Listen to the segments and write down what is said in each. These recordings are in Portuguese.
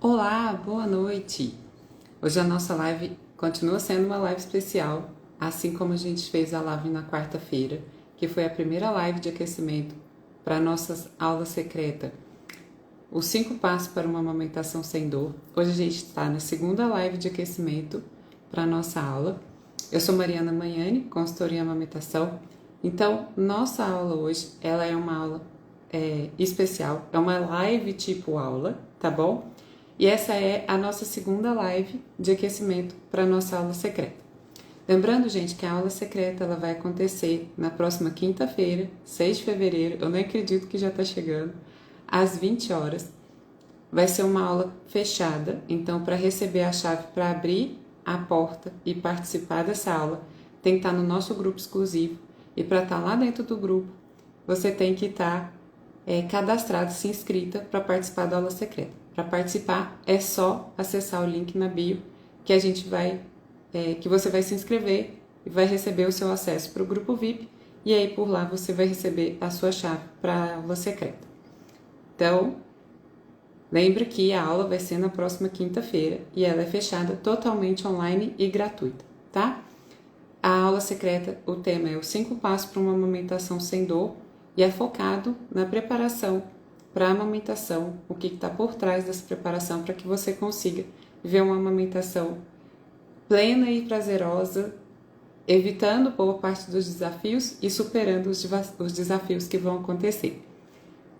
Olá, boa noite! Hoje a nossa live continua sendo uma live especial, assim como a gente fez a live na quarta-feira, que foi a primeira live de aquecimento para a nossa aula secreta, os 5 passos para uma amamentação sem dor. Hoje a gente está na segunda live de aquecimento para a nossa aula. Eu sou Mariana Manhani, consultora em amamentação. Então, nossa aula hoje, ela é uma aula especial, é uma live tipo aula, tá bom? E essa é a nossa segunda live de aquecimento para a nossa aula secreta. Lembrando, gente, que a aula secreta ela vai acontecer na próxima quinta-feira, 6 de fevereiro, eu nem acredito que já está chegando, às 20 horas. Vai ser uma aula fechada, então para receber a chave para abrir a porta e participar dessa aula, tem que estar no nosso grupo exclusivo. E para estar lá dentro do grupo, você tem que estar cadastrado, se inscrita para participar da aula secreta. Para participar é só acessar o link na bio que a gente que você vai se inscrever e vai receber o seu acesso para o grupo VIP e aí por lá você vai receber a sua chave para a aula secreta. Então, lembre que a aula vai ser na próxima quinta-feira e ela é fechada totalmente online e gratuita, tá? A aula secreta, o tema é os 5 passos para uma amamentação sem dor e é focado na preparação para a amamentação, o que está por trás dessa preparação para que você consiga viver uma amamentação plena e prazerosa, evitando boa parte dos desafios e superando os desafios que vão acontecer.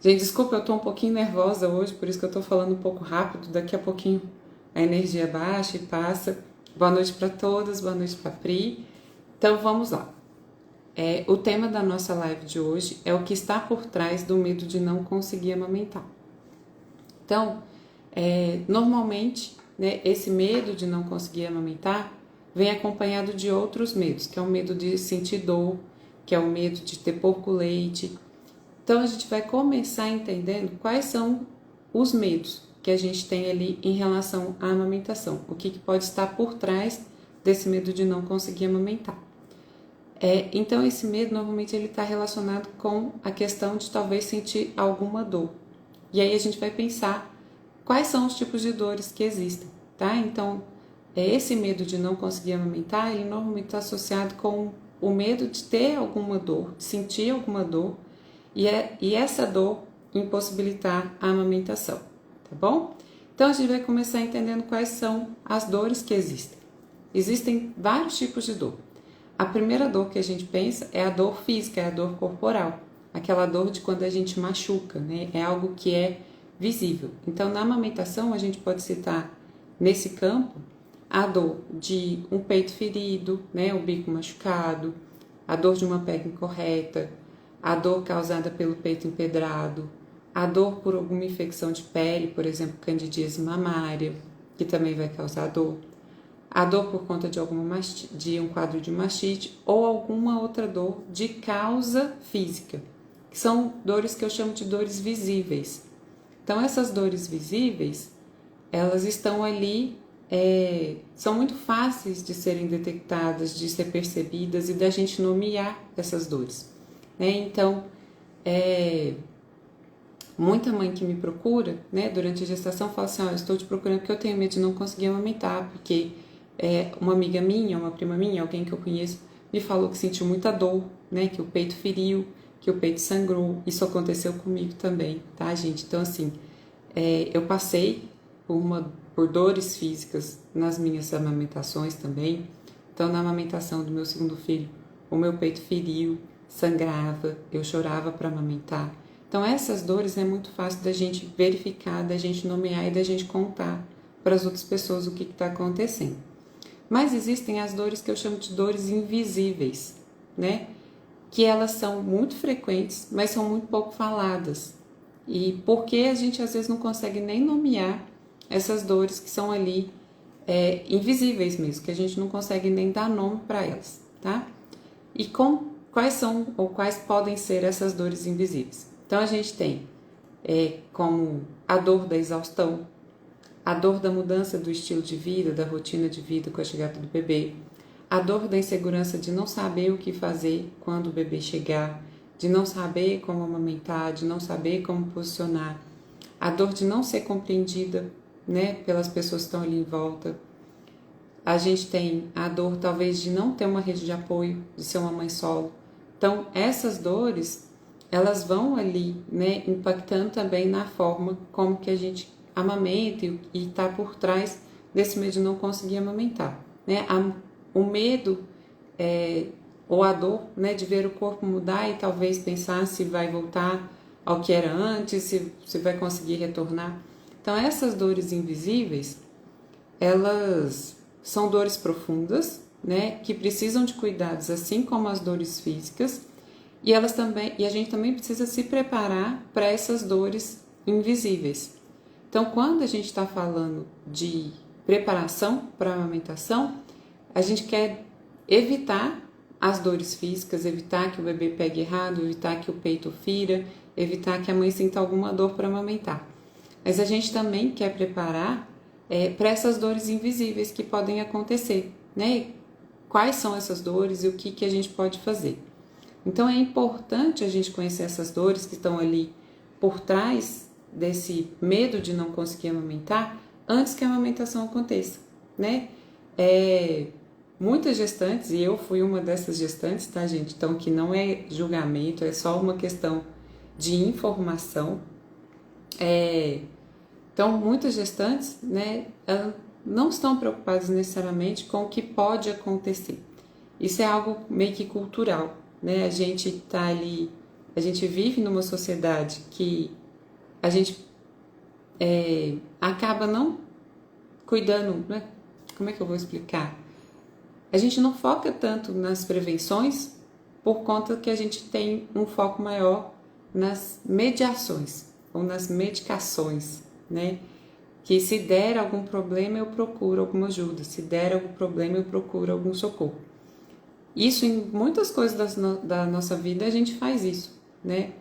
Gente, desculpa, eu estou um pouquinho nervosa hoje, por isso que eu estou falando um pouco rápido, daqui a pouquinho a energia baixa e passa. Boa noite para todas, boa noite para a Pri. Então vamos lá. O tema da nossa live de hoje é o que está por trás do medo de não conseguir amamentar. Então, normalmente, né, esse medo de não conseguir amamentar vem acompanhado de outros medos, que é o medo de sentir dor, que é o medo de ter pouco leite. Então, a gente vai começar entendendo quais são os medos que a gente tem ali em relação à amamentação, o que pode estar por trás desse medo de não conseguir amamentar. Então esse medo normalmente ele está relacionado com a questão de talvez sentir alguma dor. E aí a gente vai pensar quais são os tipos de dores que existem, tá? Então esse medo de não conseguir amamentar, ele normalmente está associado com o medo de ter alguma dor, de sentir alguma dor e essa dor impossibilitar a amamentação, tá bom? Então a gente vai começar entendendo quais são as dores que existem. Existem vários tipos de dor. A primeira dor que a gente pensa é a dor física, é a dor corporal. Aquela dor de quando a gente machuca, né? É algo que é visível. Então, na amamentação, a gente pode citar, nesse campo, a dor de um peito ferido, né? O bico machucado, a dor de uma pega incorreta, a dor causada pelo peito empedrado, a dor por alguma infecção de pele, por exemplo, candidíase mamária, que também vai causar dor. A dor por conta de um quadro de mastite ou alguma outra dor de causa física, que são dores que eu chamo de dores visíveis. Então, essas dores visíveis, elas estão ali, são muito fáceis de serem detectadas, de ser percebidas e da gente nomear essas dores, né? Então, muita mãe que me procura, né, durante a gestação fala assim, eu estou te procurando porque eu tenho medo de não conseguir amamentar, porque uma amiga minha, uma prima minha, alguém que eu conheço, me falou que sentiu muita dor, né? Que o peito feriu, que o peito sangrou. Isso aconteceu comigo também, tá, gente? Então, assim, eu passei por dores físicas nas minhas amamentações também. Então, na amamentação do meu segundo filho, o meu peito feriu, sangrava, eu chorava para amamentar. Então, essas dores é muito fácil da gente verificar, da gente nomear e da gente contar para as outras pessoas o que está acontecendo. Mas existem as dores que eu chamo de dores invisíveis, né? Que elas são muito frequentes, mas são muito pouco faladas. E porque a gente às vezes não consegue nem nomear essas dores que são ali invisíveis mesmo, que a gente não consegue nem dar nome para elas, tá? E quais são ou quais podem ser essas dores invisíveis? Então a gente tem como a dor da exaustão, a dor da mudança do estilo de vida, da rotina de vida com a chegada do bebê, a dor da insegurança de não saber o que fazer quando o bebê chegar, de não saber como amamentar, de não saber como posicionar, a dor de não ser compreendida né, pelas pessoas que estão ali em volta. A gente tem a dor talvez de não ter uma rede de apoio, de ser uma mãe solo. Então, essas dores, elas vão ali, né, impactando também na forma como que a gente amamenta e está por trás desse medo de não conseguir amamentar, né? O medo ou a dor, né, de ver o corpo mudar e talvez pensar se vai voltar ao que era antes, se vai conseguir retornar. Então, essas dores invisíveis, elas são dores profundas, né, que precisam de cuidados, assim como as dores físicas, e elas também, e a gente também precisa se preparar para essas dores invisíveis. Então, quando a gente está falando de preparação para a amamentação, a gente quer evitar as dores físicas, evitar que o bebê pegue errado, evitar que o peito fira, evitar que a mãe sinta alguma dor para amamentar. Mas a gente também quer preparar para essas dores invisíveis que podem acontecer, né? Quais são essas dores e o que a gente pode fazer. Então, é importante a gente conhecer essas dores que estão ali por trás desse medo de não conseguir amamentar antes que a amamentação aconteça, né? Muitas gestantes, e eu fui uma dessas gestantes, tá, gente? Então, que não é julgamento, é só uma questão de informação. Então, muitas gestantes, né, não estão preocupadas necessariamente com o que pode acontecer. Isso é algo meio que cultural, né? A gente tá ali, a gente vive numa sociedade que a gente acaba não cuidando, né? Como é que eu vou explicar? A gente não foca tanto nas prevenções por conta que a gente tem um foco maior nas mediações ou nas medicações, né? Que se der algum problema eu procuro alguma ajuda, se der algum problema eu procuro algum socorro. Isso em muitas coisas da nossa vida a gente faz isso, né?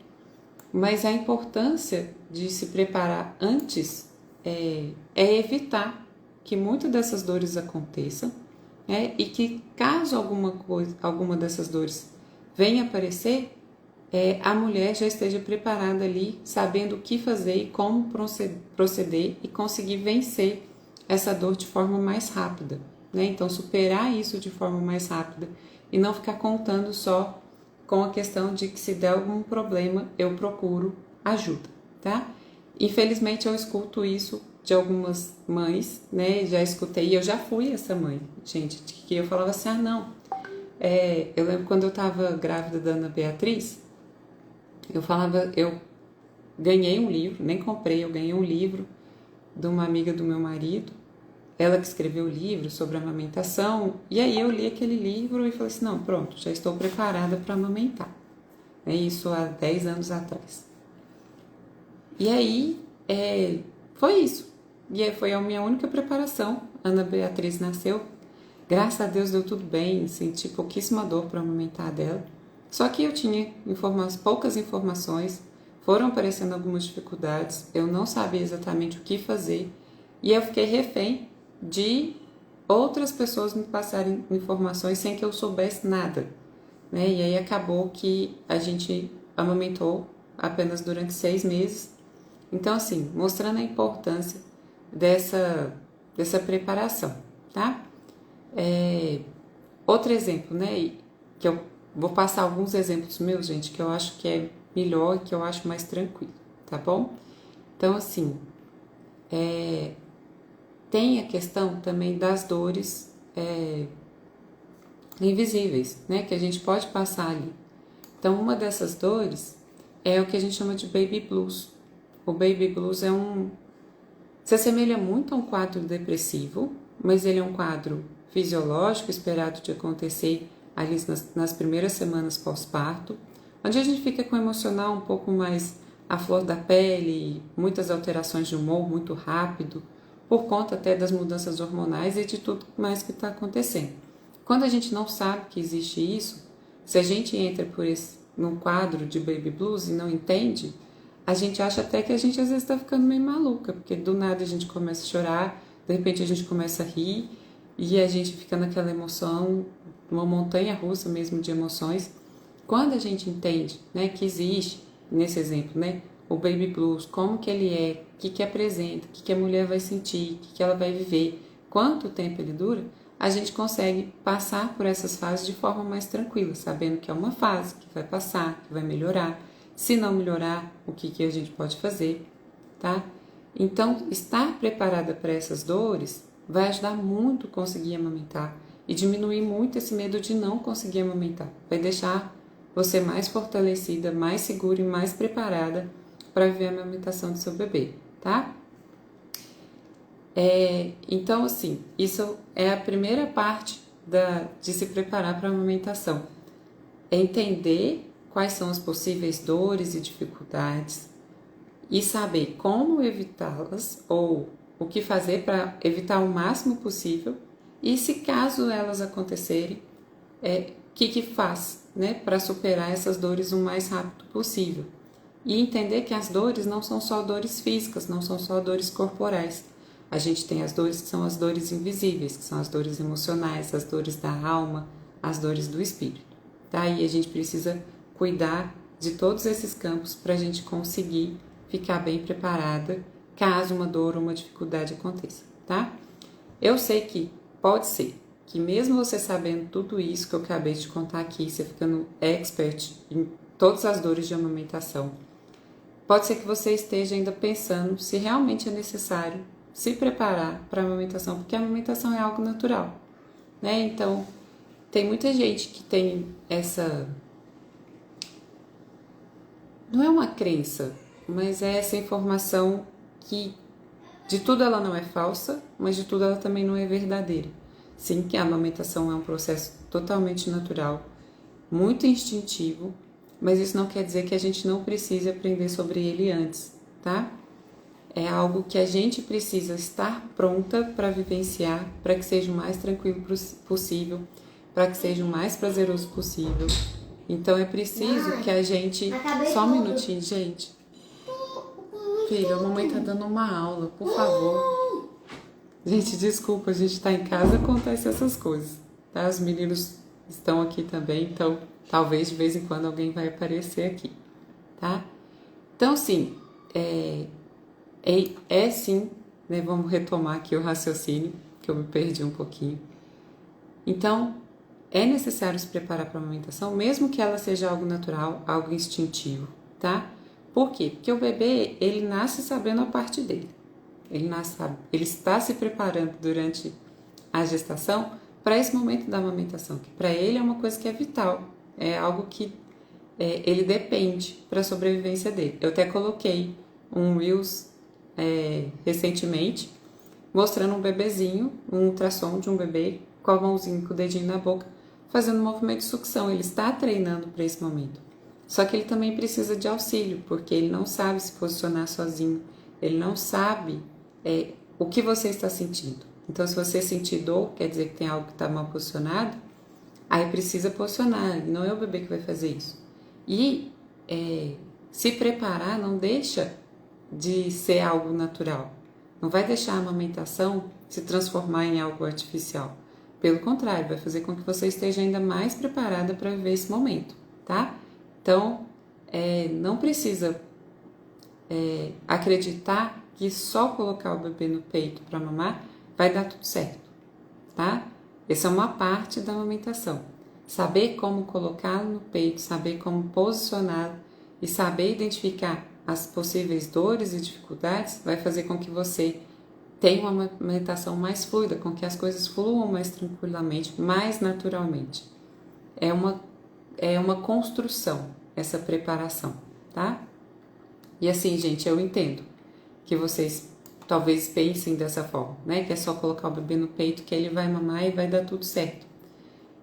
Mas a importância de se preparar antes é evitar que muitas dessas dores aconteçam, né? E que caso alguma dessas dores venha aparecer, a mulher já esteja preparada ali, sabendo o que fazer e como proceder e conseguir vencer essa dor de forma mais rápida, né? Então, superar isso de forma mais rápida e não ficar contando só com a questão de que se der algum problema, eu procuro ajuda, tá? Infelizmente, eu escuto isso de algumas mães, né? Já escutei, eu já fui essa mãe, gente, que eu falava assim, eu lembro quando eu estava grávida da Ana Beatriz, eu ganhei um livro, nem comprei, eu ganhei um livro de uma amiga do meu marido, ela que escreveu o livro sobre amamentação, e aí eu li aquele livro e falei assim, não, pronto, já estou preparada para amamentar. É isso há 10 anos atrás. E aí, foi isso. E aí foi a minha única preparação. Ana Beatriz nasceu, graças a Deus deu tudo bem, senti pouquíssima dor para amamentar dela. Só que eu tinha poucas informações, foram aparecendo algumas dificuldades, eu não sabia exatamente o que fazer e eu fiquei refém de outras pessoas me passarem informações sem que eu soubesse nada, né? E aí acabou que a gente amamentou apenas durante 6 meses. Então, assim, mostrando a importância dessa preparação, tá? Outro exemplo, né? Que eu vou passar alguns exemplos meus, gente, que eu acho que é melhor, que eu acho mais tranquilo, tá bom? Então, assim, tem a questão também das dores invisíveis, né? Que a gente pode passar ali. Então, uma dessas dores é o que a gente chama de baby blues. O baby blues se assemelha muito a um quadro depressivo, mas ele é um quadro fisiológico esperado de acontecer ali nas primeiras semanas pós-parto, onde a gente fica com o emocional um pouco mais à flor da pele, muitas alterações de humor muito rápido, por conta até das mudanças hormonais e de tudo mais que está acontecendo. Quando a gente não sabe que existe isso, se a gente entra num quadro de baby blues e não entende, a gente acha até que a gente às vezes está ficando meio maluca, porque do nada a gente começa a chorar, de repente a gente começa a rir e a gente fica naquela emoção, uma montanha russa mesmo de emoções. Quando a gente entende, né, que existe, nesse exemplo, né, o baby blues, como que ele é, o que apresenta, o que a mulher vai sentir, o que ela vai viver, quanto tempo ele dura, a gente consegue passar por essas fases de forma mais tranquila, sabendo que é uma fase, que vai passar, que vai melhorar. Se não melhorar, o que a gente pode fazer, tá? Então, estar preparada para essas dores vai ajudar muito a conseguir amamentar e diminuir muito esse medo de não conseguir amamentar. Vai deixar você mais fortalecida, mais segura e mais preparada para viver a amamentação do seu bebê, tá? Então, assim, isso é a primeira parte de se preparar para a amamentação. É entender quais são as possíveis dores e dificuldades e saber como evitá-las ou o que fazer para evitar o máximo possível e, se caso elas acontecerem, o que faz, né, para superar essas dores o mais rápido possível. E entender que as dores não são só dores físicas, não são só dores corporais. A gente tem as dores que são as dores invisíveis, que são as dores emocionais, as dores da alma, as dores do espírito. Tá? E a gente precisa cuidar de todos esses campos para a gente conseguir ficar bem preparada caso uma dor ou uma dificuldade aconteça, tá? Eu sei que pode ser que mesmo você sabendo tudo isso que eu acabei de contar aqui, você ficando expert em todas as dores de amamentação, pode ser que você esteja ainda pensando se realmente é necessário se preparar para a amamentação, porque a amamentação é algo natural, né? Então, tem muita gente que tem essa... Não é uma crença, mas é essa informação que de tudo ela não é falsa, mas de tudo ela também não é verdadeira. Sim, que a amamentação é um processo totalmente natural, muito instintivo, mas isso não quer dizer que a gente não precise aprender sobre ele antes, tá? É algo que a gente precisa estar pronta para vivenciar, para que seja o mais tranquilo possível, para que seja o mais prazeroso possível. Então é preciso que a gente... Só um minutinho, gente. Filha, a mamãe tá dando uma aula, por favor. Gente, desculpa, a gente tá em casa, acontece essas coisas, tá? Os meninos estão aqui também, então talvez de vez em quando alguém vai aparecer aqui, tá? Então, sim, sim, né? Vamos retomar aqui o raciocínio, que eu me perdi um pouquinho. Então, é necessário se preparar para a amamentação, mesmo que ela seja algo natural, algo instintivo, tá? Por quê? Porque o bebê, ele nasce sabendo a parte dele. Ele está se preparando durante a gestação para esse momento da amamentação, que para ele é uma coisa que é vital, é algo que ele depende para a sobrevivência dele. Eu até coloquei um Reels recentemente, mostrando um bebezinho, um ultrassom de um bebê com a mãozinha, com o dedinho na boca, fazendo um movimento de sucção. Ele está treinando para esse momento. Só que ele também precisa de auxílio, porque ele não sabe se posicionar sozinho, ele não sabe o que você está sentindo. Então, se você sentir dor, quer dizer que tem algo que está mal posicionado, aí precisa posicionar, não é o bebê que vai fazer isso. E se preparar não deixa de ser algo natural. Não vai deixar a amamentação se transformar em algo artificial. Pelo contrário, vai fazer com que você esteja ainda mais preparada para viver esse momento, tá? Então, não precisa acreditar que só colocar o bebê no peito para mamar vai dar tudo certo, tá? Essa é uma parte da amamentação. Saber como colocá-lo no peito, saber como posicioná-lo e saber identificar as possíveis dores e dificuldades vai fazer com que você tenha uma amamentação mais fluida, com que as coisas fluam mais tranquilamente, mais naturalmente. É uma construção, essa preparação, tá? E assim, gente, eu entendo que vocês talvez pensem dessa forma, né? Que é só colocar o bebê no peito que ele vai mamar e vai dar tudo certo.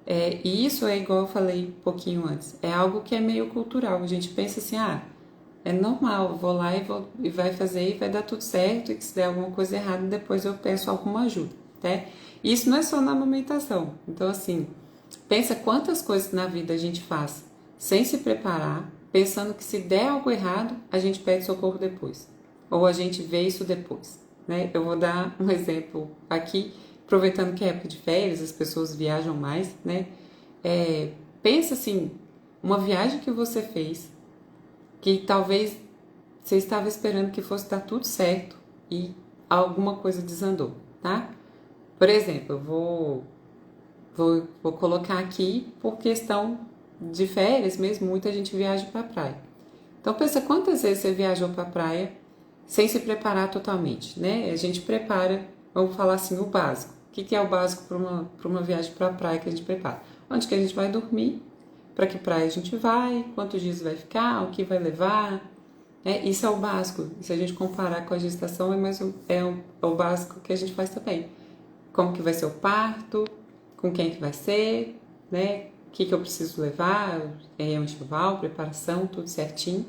E isso é igual eu falei um pouquinho antes, é algo que é meio cultural. A gente pensa assim, é normal, vou lá e vai fazer e vai dar tudo certo, e que se der alguma coisa errada, depois eu peço alguma ajuda, né? E isso não é só na amamentação. Então, assim, pensa quantas coisas na vida a gente faz sem se preparar, pensando que se der algo errado, a gente pede socorro depois. Ou a gente vê isso depois, né? Eu vou dar um exemplo aqui, aproveitando que é época de férias, as pessoas viajam mais, né? Pensa assim, uma viagem que você fez, que talvez você estava esperando que fosse dar tudo certo e alguma coisa desandou, tá? Por exemplo, eu vou colocar aqui por questão de férias mesmo, muita gente viaja para a praia. Então pensa quantas vezes você viajou para a praia sem se preparar totalmente, né? A gente prepara, vamos falar assim, o básico. O que é o básico para uma viagem para a praia que a gente prepara? Onde que a gente vai dormir, para que praia a gente vai, quantos dias vai ficar, o que vai levar, né? Isso é o básico. E se a gente comparar com a gestação, é o básico que a gente faz também. Como que vai ser o parto, com quem que vai ser, né? O que eu preciso levar, um enxoval, preparação, tudo certinho.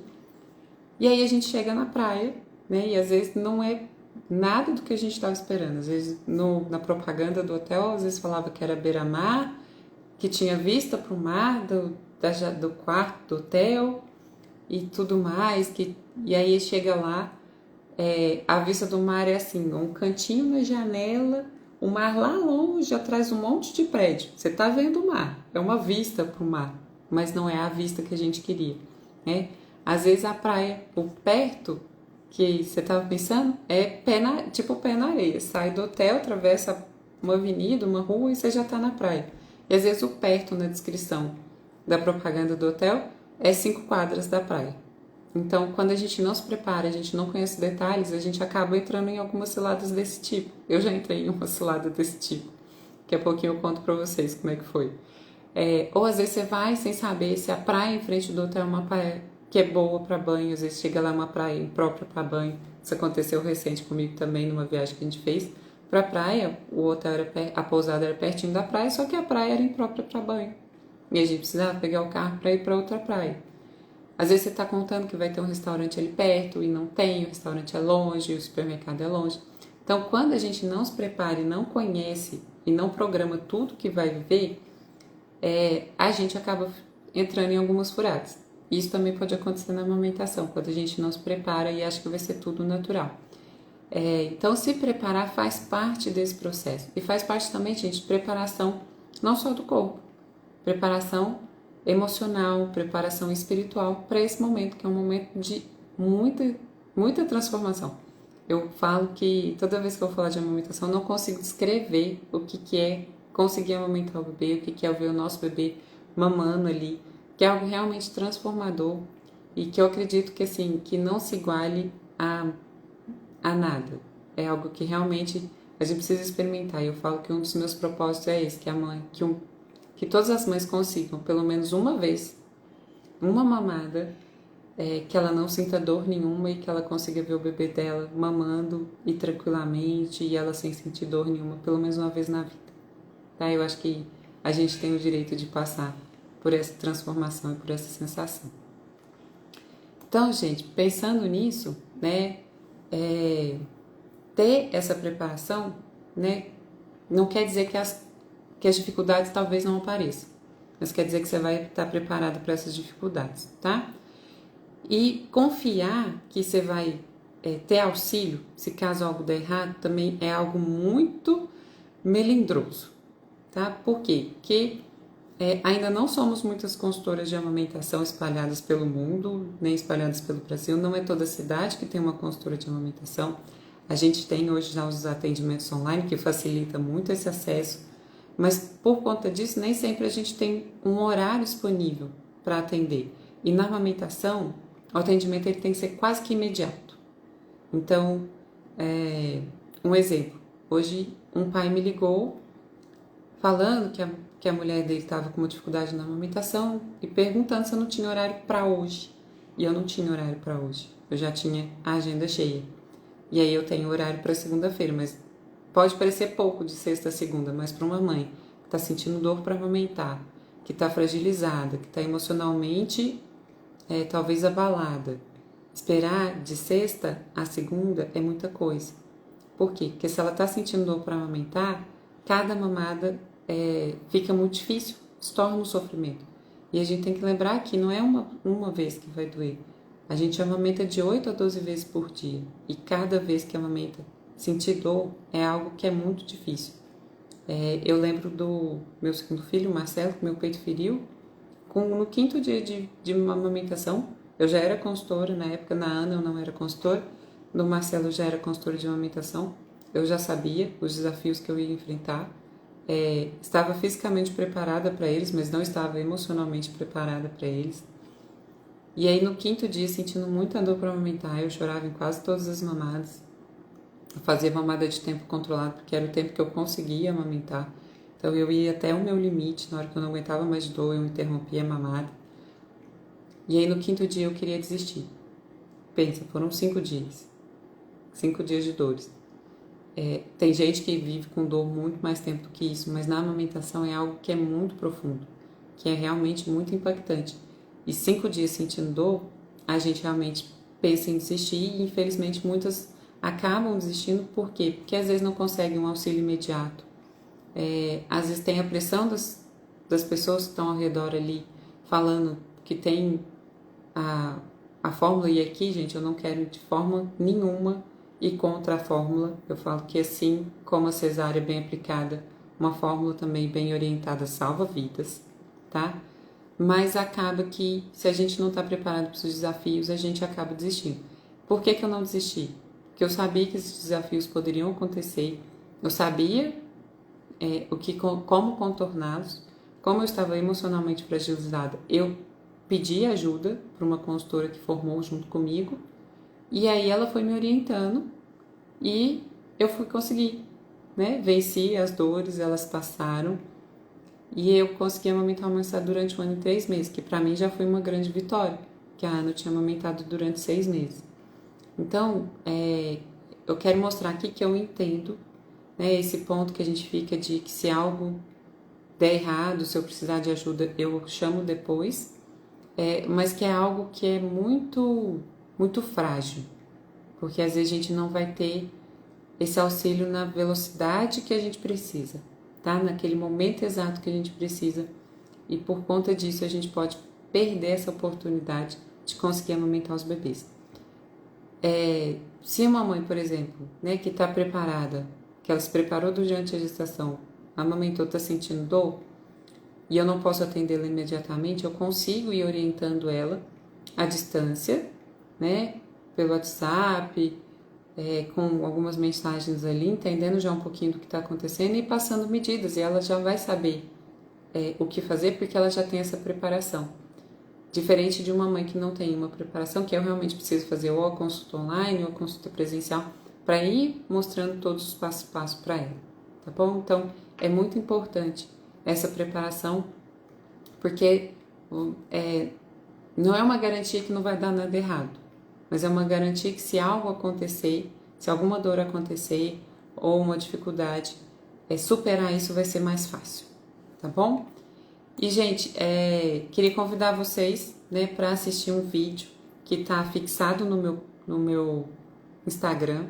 E aí a gente chega na praia, né? E às vezes não é nada do que a gente estava esperando. Às vezes na propaganda do hotel, às vezes falava que era beira-mar, que tinha vista para o mar do quarto do hotel e tudo mais. E aí chega lá, a vista do mar é assim, um cantinho na janela, o mar lá longe, atrás um monte de prédio. Você está vendo o mar, é uma vista para o mar, mas não é a vista que a gente queria, né? Às vezes a praia, o perto que você estava pensando, tipo pé na areia. Sai do hotel, atravessa uma avenida, uma rua e você já está na praia. E às vezes o perto na descrição da propaganda do hotel é 5 quadras da praia. Então, quando a gente não se prepara, a gente não conhece detalhes, a gente acaba entrando em algumas ciladas desse tipo. Eu já entrei em uma cilada desse tipo. Daqui a pouquinho eu conto pra vocês como é que foi. Ou às vezes você vai sem saber se a praia em frente do hotel é uma praia que é boa para banho, às vezes chega lá uma praia imprópria para banho. Isso aconteceu recente comigo também, numa viagem que a gente fez pra praia. O hotel a pousada era pertinho da praia, só que a praia era imprópria para banho. E a gente precisava pegar o carro para ir para outra praia. Às vezes você está contando que vai ter um restaurante ali perto e não tem, o restaurante é longe, o supermercado é longe. Então, quando a gente não se prepara e não conhece e não programa tudo que vai viver, a gente acaba entrando em algumas furadas. Isso também pode acontecer na amamentação, quando a gente não se prepara e acha que vai ser tudo natural. Então, se preparar faz parte desse processo. E faz parte também, gente, de preparação não só do corpo, preparação emocional, preparação espiritual para esse momento, que é um momento de muita transformação. Eu falo que toda vez que eu falar de amamentação, eu não consigo descrever o que é conseguir amamentar o bebê, o que é ver o nosso bebê mamando ali, que é algo realmente transformador e que eu acredito que assim, que não se iguale a nada. É algo que realmente a gente precisa experimentar. E eu falo que um dos meus propósitos é esse, que a mãe, que todas as mães consigam, pelo menos uma vez, uma mamada, que ela não sinta dor nenhuma e que ela consiga ver o bebê dela mamando e tranquilamente e ela sem sentir dor nenhuma, pelo menos uma vez na vida. Tá? Eu acho que a gente tem o direito de passar por essa transformação e por essa sensação. Então, gente, pensando nisso, né, ter essa preparação, né, não quer dizer que as dificuldades talvez não apareçam, mas quer dizer que você vai estar preparado para essas dificuldades, tá? E confiar que você vai ter auxílio, se caso algo der errado, também é algo muito melindroso, tá? Por quê? Porque ainda não somos muitas consultoras de amamentação espalhadas pelo mundo, nem espalhadas pelo Brasil, não é toda cidade que tem uma consultora de amamentação. A gente tem hoje já os atendimentos online, que facilita muito esse acesso, mas por conta disso, nem sempre a gente tem um horário disponível para atender. E na amamentação, o atendimento ele tem que ser quase que imediato. Então, um exemplo. Hoje, um pai me ligou falando que a mulher dele estava com uma dificuldade na amamentação e perguntando se eu não tinha horário para hoje. E eu não tinha horário para hoje. Eu já tinha a agenda cheia. E aí eu tenho horário para segunda-feira, mas pode parecer pouco de sexta a segunda, mas para uma mãe que está sentindo dor para amamentar, que está fragilizada, que está emocionalmente talvez abalada, esperar de sexta a segunda é muita coisa. Por quê? Porque se ela está sentindo dor para amamentar, cada mamada fica muito difícil, se torna um sofrimento. E a gente tem que lembrar que não é uma vez que vai doer. A gente amamenta de 8 a 12 vezes por dia. E cada vez que amamenta, sentir dor é algo que é muito difícil. Eu lembro do meu segundo filho, Marcelo, que meu peito feriu. No 5º dia de amamentação, Eu já era consultora na época, na Ana eu não era consultora, no Marcelo eu já era consultora de amamentação, eu já sabia os desafios que eu ia enfrentar, estava fisicamente preparada para eles, mas não estava emocionalmente preparada para eles. E aí no 5º dia, sentindo muita dor para amamentar, eu chorava em quase todas as mamadas. Eu fazia mamada de tempo controlado, porque era o tempo que eu conseguia amamentar. Então eu ia até o meu limite, na hora que eu não aguentava mais de dor, eu interrompia a mamada. E aí no 5º dia eu queria desistir. Pensa, foram 5 dias. 5 dias de dores. Tem gente que vive com dor muito mais tempo do que isso, mas na amamentação é algo que é muito profundo, que é realmente muito impactante. E 5 dias sentindo dor, a gente realmente pensa em desistir e infelizmente muitas acabam desistindo. Por quê? Porque às vezes não conseguem um auxílio imediato. Às vezes tem a pressão das pessoas que estão ao redor ali falando que tem a fórmula. E aqui, gente, eu não quero de forma nenhuma ir contra a fórmula. Eu falo que assim como a cesárea bem aplicada, uma fórmula também bem orientada salva vidas, tá? Mas acaba que se a gente não está preparado para os desafios, a gente acaba desistindo. Por que eu não desisti? Porque eu sabia que esses desafios poderiam acontecer, eu sabia como contorná-los, como eu estava emocionalmente fragilizada. Eu pedi ajuda para uma consultora que formou junto comigo, e aí ela foi me orientando e eu fui conseguir, né? Venci as dores, elas passaram. E eu consegui amamentar uma criança durante 1 ano e 3 meses, que para mim já foi uma grande vitória, que a Ana tinha amamentado durante 6 meses. Então, eu quero mostrar aqui que eu entendo, né, esse ponto que a gente fica de que se algo der errado, se eu precisar de ajuda, eu chamo depois, mas que é algo que é muito, muito frágil, porque às vezes a gente não vai ter esse auxílio na velocidade que a gente precisa, tá? Naquele momento exato que a gente precisa, e por conta disso a gente pode perder essa oportunidade de conseguir amamentar os bebês. Se uma mãe, por exemplo, né, que está preparada, que ela se preparou durante a gestação, amamentou, está sentindo dor, e eu não posso atendê-la imediatamente, eu consigo ir orientando ela à distância, né, pelo WhatsApp, com algumas mensagens ali, entendendo já um pouquinho do que está acontecendo e passando medidas, e ela já vai saber o que fazer, porque ela já tem essa preparação. Diferente de uma mãe que não tem uma preparação, que eu realmente preciso fazer ou a consulta online ou a consulta presencial, para ir mostrando todos os passos a passo para ela, tá bom? Então, é muito importante essa preparação, porque não é uma garantia que não vai dar nada errado, mas é uma garantia que se algo acontecer, se alguma dor acontecer ou uma dificuldade, superar isso vai ser mais fácil, tá bom? E, gente, queria convidar vocês, né, para assistir um vídeo que está fixado no meu Instagram,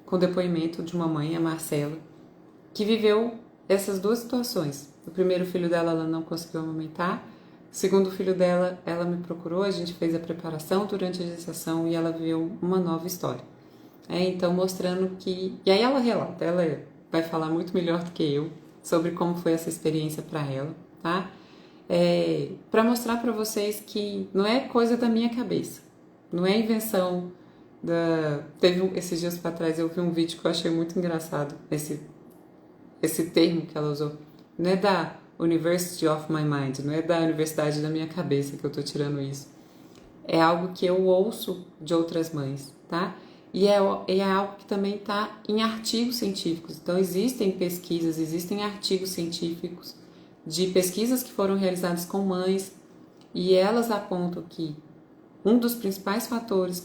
com depoimento de uma mãe, a Marcela, que viveu essas 2 situações. O primeiro filho dela, ela não conseguiu amamentar. O segundo filho dela, ela me procurou, a gente fez a preparação durante a gestação e ela viveu uma nova história. Então, mostrando que... E aí ela relata, ela vai falar muito melhor do que eu sobre como foi essa experiência para ela, tá? Para mostrar para vocês que não é coisa da minha cabeça, não é invenção esses dias para trás eu vi um vídeo que eu achei muito engraçado, esse termo que ela usou, não é da University of My Mind, não é da universidade da minha cabeça que eu tô tirando isso, é algo que eu ouço de outras mães, tá? E é algo que também está em artigos científicos. Então existem pesquisas, existem artigos científicos de pesquisas que foram realizadas com mães, e elas apontam que um dos principais fatores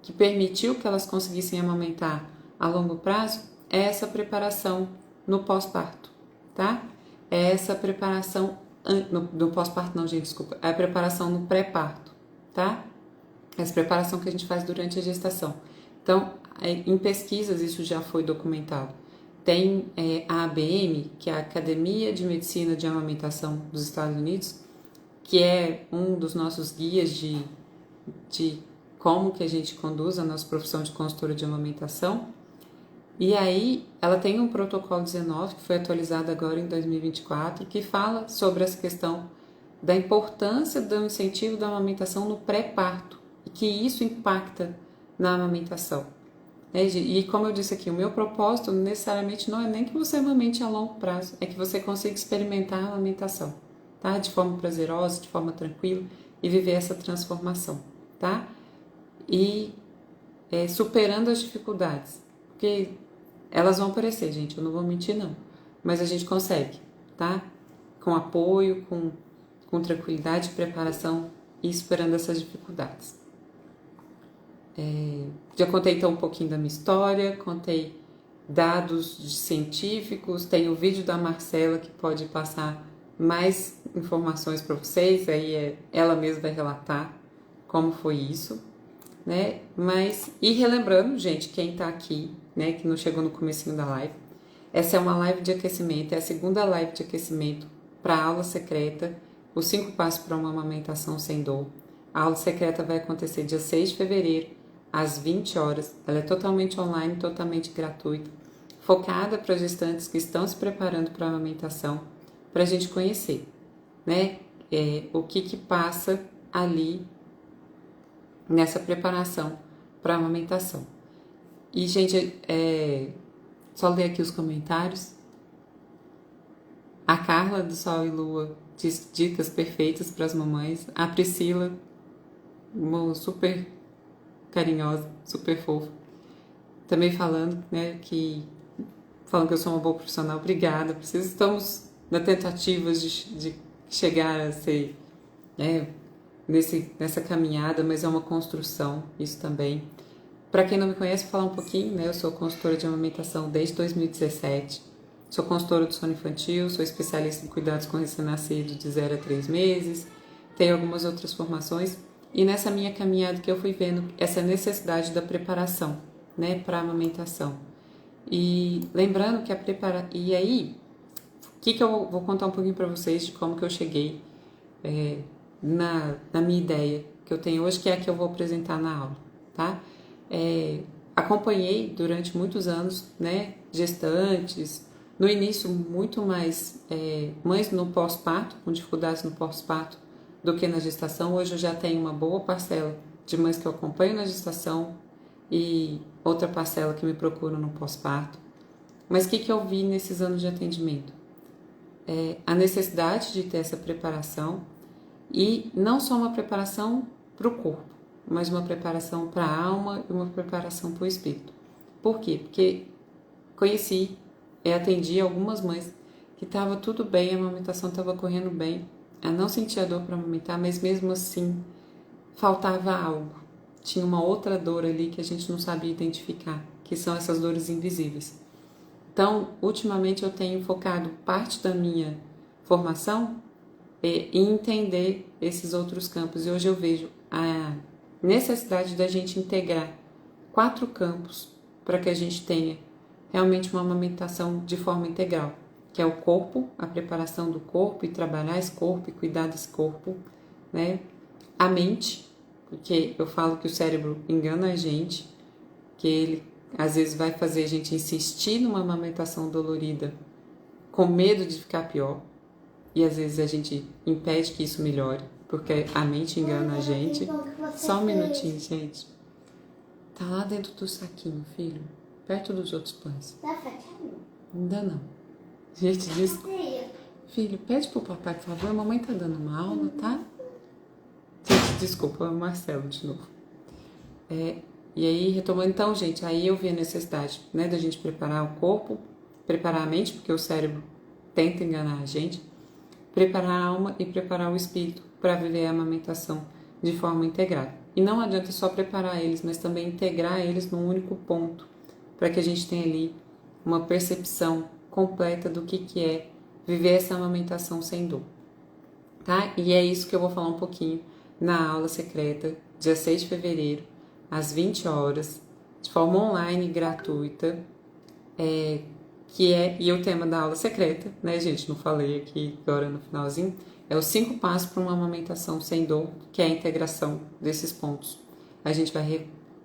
que permitiu que elas conseguissem amamentar a longo prazo é essa preparação no pós-parto, tá? É essa preparação no pós-parto, não, gente, desculpa, é a preparação no pré-parto, tá? Essa preparação que a gente faz durante a gestação. Então, em pesquisas isso já foi documentado. Tem a ABM, que é a Academia de Medicina de Amamentação dos Estados Unidos, que é um dos nossos guias de como que a gente conduz a nossa profissão de consultora de amamentação. E aí, ela tem um protocolo 19, que foi atualizado agora em 2024, que fala sobre essa questão da importância do incentivo da amamentação no pré-parto e que isso impacta na amamentação. E como eu disse aqui, o meu propósito necessariamente não é nem que você amamente a longo prazo, é que você consiga experimentar a amamentação, tá? De forma prazerosa, de forma tranquila e viver essa transformação, tá? E superando as dificuldades, porque elas vão aparecer, gente, eu não vou mentir não, mas a gente consegue, tá? Com apoio, com tranquilidade, preparação e superando essas dificuldades. Já contei então um pouquinho da minha história, contei dados científicos, tem o vídeo da Marcela que pode passar mais informações para vocês, aí ela mesma vai relatar como foi isso, né? E relembrando, gente, quem tá aqui, né, que não chegou no comecinho da live, essa é uma live de aquecimento, é a segunda live de aquecimento para a aula secreta, os 5 passos para uma amamentação sem dor. A aula secreta vai acontecer dia 6 de fevereiro, às 20 horas. Ela é totalmente online, totalmente gratuita, focada para gestantes que estão se preparando para a amamentação, para a gente conhecer, né, o que passa ali nessa preparação para a amamentação. E, gente, só ler aqui os comentários. A Carla do Sol e Lua diz dicas perfeitas para as mamães. A Priscila, super carinhosa, super fofa, também falando, né, falando que eu sou uma boa profissional. Obrigada. Estamos na tentativa de chegar a ser, nessa caminhada, mas é uma construção, isso também. Para quem não me conhece, vou falar um pouquinho, né? Eu sou consultora de amamentação desde 2017, sou consultora do sono infantil, sou especialista em cuidados com recém-nascido de 0 a 3 meses, tenho algumas outras formações, e nessa minha caminhada que eu fui vendo essa necessidade da preparação, né, para a amamentação. E lembrando que E aí, o que eu vou contar um pouquinho para vocês de como que eu cheguei na minha ideia que eu tenho hoje, que é a que eu vou apresentar na aula, tá? Acompanhei durante muitos anos, né, gestantes, no início muito mais mães no pós-parto, com dificuldades no pós-parto, do que na gestação. Hoje eu já tenho uma boa parcela de mães que eu acompanho na gestação e outra parcela que me procuram no pós-parto. Mas o que eu vi nesses anos de atendimento? A necessidade de ter essa preparação, e não só uma preparação para o corpo, mas uma preparação para a alma e uma preparação para o espírito. Por quê? Porque conheci e atendi algumas mães que estava tudo bem, a amamentação estava correndo bem, ela não sentia dor para amamentar, mas mesmo assim faltava algo. Tinha uma outra dor ali que a gente não sabia identificar, que são essas dores invisíveis. Então, ultimamente eu tenho focado parte da minha formação em entender esses outros campos. E hoje eu vejo a necessidade da gente integrar 4 campos para que a gente tenha realmente uma amamentação de forma integral, que é o corpo, a preparação do corpo e trabalhar esse corpo e cuidar desse corpo, né? A mente, porque eu falo que o cérebro engana a gente, que ele às vezes vai fazer a gente insistir numa amamentação dolorida com medo de ficar pior, e às vezes a gente impede que isso melhore, porque a mente engana a gente. Só um minutinho, gente. Tá lá dentro do saquinho, filho, perto dos outros pães. Tá fechado? Ainda não. Gente, filho, pede pro papai, por favor, a mamãe tá dando uma aula, tá? Gente, desculpa, é o Marcelo de novo. E aí, retomando, então, gente, aí eu vi a necessidade, né, da gente preparar o corpo, preparar a mente, porque o cérebro tenta enganar a gente, preparar a alma e preparar o espírito para viver a amamentação de forma integrada. E não adianta só preparar eles, mas também integrar eles num único ponto, para que a gente tenha ali uma percepção completa do que é viver essa amamentação sem dor, tá? E é isso que eu vou falar um pouquinho na aula secreta, dia 6 de fevereiro, às 20 horas, de forma online gratuita, e o tema da aula secreta, né, gente, não falei aqui agora no finalzinho, é os 5 passos para uma amamentação sem dor, que é a integração desses pontos. A gente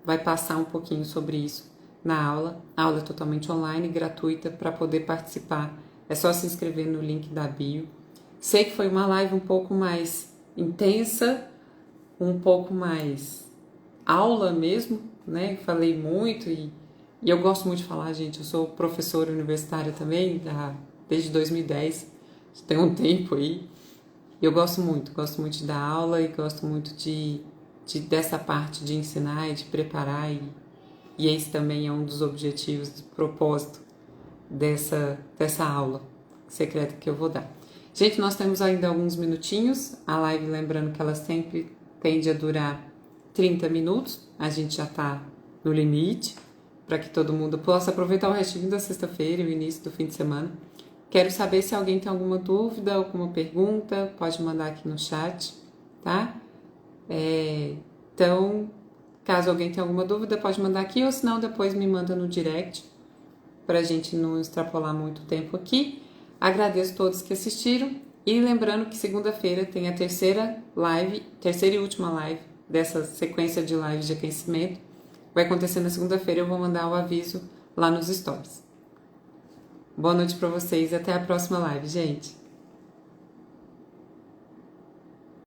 vai passar um pouquinho sobre isso na aula. A aula é totalmente online, gratuita. Para poder participar é só se inscrever no link da bio. Sei que foi uma live um pouco mais intensa, um pouco mais aula mesmo, né? Falei muito e eu gosto muito de falar, gente. Eu sou professora universitária também, desde 2010, tem um tempo aí. Eu gosto muito de dar aula e gosto muito dessa parte de ensinar e de preparar e esse também é um dos objetivos, do propósito dessa aula secreta que eu vou dar. Gente, nós temos ainda alguns minutinhos, a live, lembrando que ela sempre tende a durar 30 minutos, a gente já está no limite, para que todo mundo possa aproveitar o restinho da sexta-feira e o início do fim de semana. Quero saber se alguém tem alguma dúvida, alguma pergunta, pode mandar aqui no chat, tá? Então, caso alguém tenha alguma dúvida, pode mandar aqui, ou senão depois me manda no direct, para a gente não extrapolar muito tempo aqui. Agradeço a todos que assistiram e lembrando que segunda-feira tem a terceira e última live dessa sequência de lives de aquecimento. Vai acontecer na segunda-feira, eu vou mandar o aviso lá nos stories. Boa noite para vocês e até a próxima live, gente!